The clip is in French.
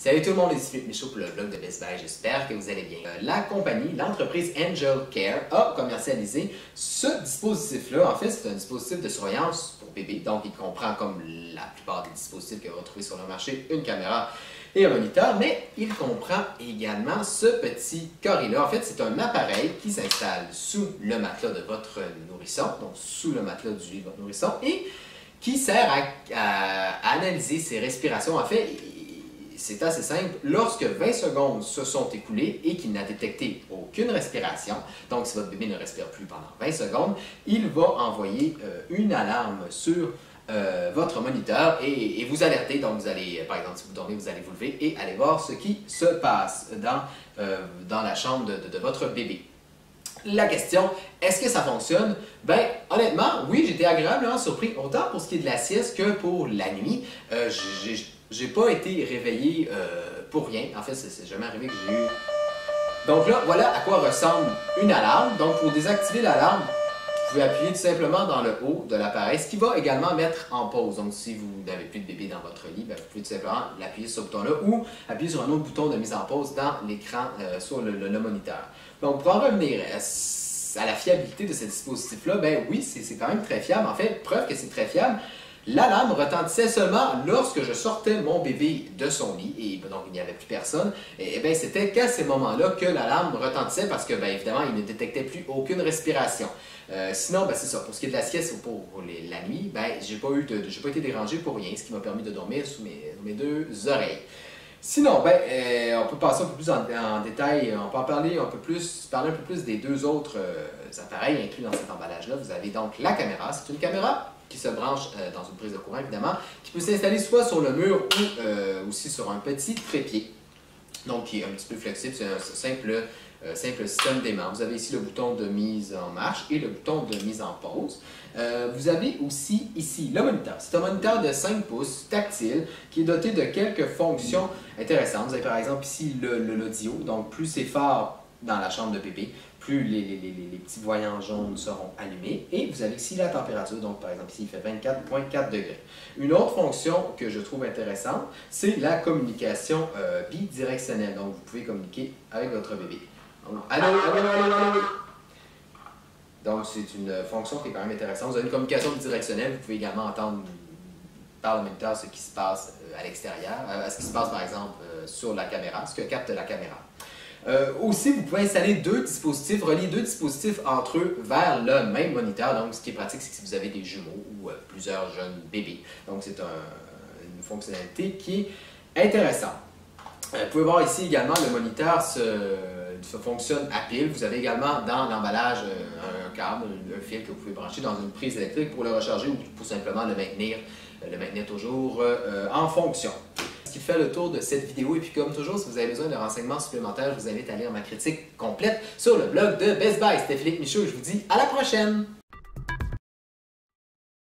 Salut tout le monde, ici Philippe Michaud pour le blog de Best Buy, j'espère que vous allez bien. La compagnie, l'entreprise Angel Care a commercialisé ce dispositif-là. En fait, c'est un dispositif de surveillance pour bébé, donc il comprend, comme la plupart des dispositifs que vous retrouvez sur le marché, une caméra et un moniteur, mais il comprend également ce petit carré-là. En fait, c'est un appareil qui s'installe sous le matelas de votre nourrisson, donc sous le matelas du lit de votre nourrisson, et qui sert à analyser ses respirations. En fait, c'est assez simple. Lorsque 20 secondes se sont écoulées et qu'il n'a détecté aucune respiration, donc si votre bébé ne respire plus pendant 20 secondes, il va envoyer une alarme sur votre moniteur et vous alerter. Donc vous allez, par exemple, si vous dormez, vous allez vous lever et aller voir ce qui se passe dans la chambre de votre bébé. La question, est-ce que ça fonctionne? Ben, honnêtement, oui, j'étais agréablement surpris, autant pour ce qui est de la sieste que pour la nuit. J'ai pas été réveillé pour rien. En fait, c'est jamais arrivé que j'ai eu... Donc là, voilà à quoi ressemble une alarme. Donc, pour désactiver l'alarme, vous pouvez appuyer tout simplement dans le haut de l'appareil, ce qui va également mettre en pause. Donc, si vous n'avez plus de bébé dans votre lit, ben, vous pouvez tout simplement l'appuyer sur ce bouton-là ou appuyer sur un autre bouton de mise en pause dans l'écran sur le moniteur. Donc, pour en revenir à la fiabilité de ce dispositif-là, ben oui, c'est quand même très fiable. En fait, preuve que c'est très fiable. L'alarme retentissait seulement lorsque je sortais mon bébé de son lit, et donc il n'y avait plus personne. Et bien, c'était qu'à ces moments-là que l'alarme retentissait parce que, bien évidemment, il ne détectait plus aucune respiration. Sinon, ben, c'est ça. Pour ce qui est de la sieste ou pour la nuit, ben, j'ai pas été dérangé pour rien, ce qui m'a permis de dormir sous mes deux oreilles. Sinon, ben, on peut passer un peu plus en détail, on peut en parler un peu plus, parler un peu plus des deux autres appareils inclus dans cet emballage-là. Vous avez donc la caméra. C'est une caméra qui se branche dans une prise de courant, évidemment, qui peut s'installer soit sur le mur ou aussi sur un petit trépied, donc qui est un petit peu flexible. C'est un simple système d'aimant. Vous avez ici le bouton de mise en marche et le bouton de mise en pause. Vous avez aussi ici le moniteur. C'est un moniteur de 5 pouces tactile qui est doté de quelques fonctions intéressantes. Vous avez par exemple ici l'audio, donc plus c'est fort dans la chambre de bébé, plus les petits voyants jaunes seront allumés. Et vous avez ici la température, donc par exemple ici il fait 24,4 degrés. Une autre fonction que je trouve intéressante, c'est la communication bidirectionnelle. Donc vous pouvez communiquer avec votre bébé. Allô, allô, allô, allô. Donc c'est une fonction qui est quand même intéressante. Vous avez une communication bidirectionnelle, vous pouvez également entendre par le moniteur ce qui se passe à l'extérieur, ce qui se passe par exemple sur la caméra, ce que capte la caméra. Aussi, vous pouvez installer relier deux dispositifs entre eux vers le même moniteur. Donc, ce qui est pratique, c'est que si vous avez des jumeaux ou plusieurs jeunes bébés. Donc, c'est une fonctionnalité qui est intéressante. Vous pouvez voir ici également le moniteur fonctionne à pile. Vous avez également dans l'emballage un câble, un fil que vous pouvez brancher dans une prise électrique pour le recharger ou pour simplement le maintenir toujours en fonction. Qui fait le tour de cette vidéo. Et puis comme toujours, si vous avez besoin de renseignements supplémentaires, je vous invite à lire ma critique complète sur le blog de Best Buy. C'était Philippe Michaud et je vous dis à la prochaine!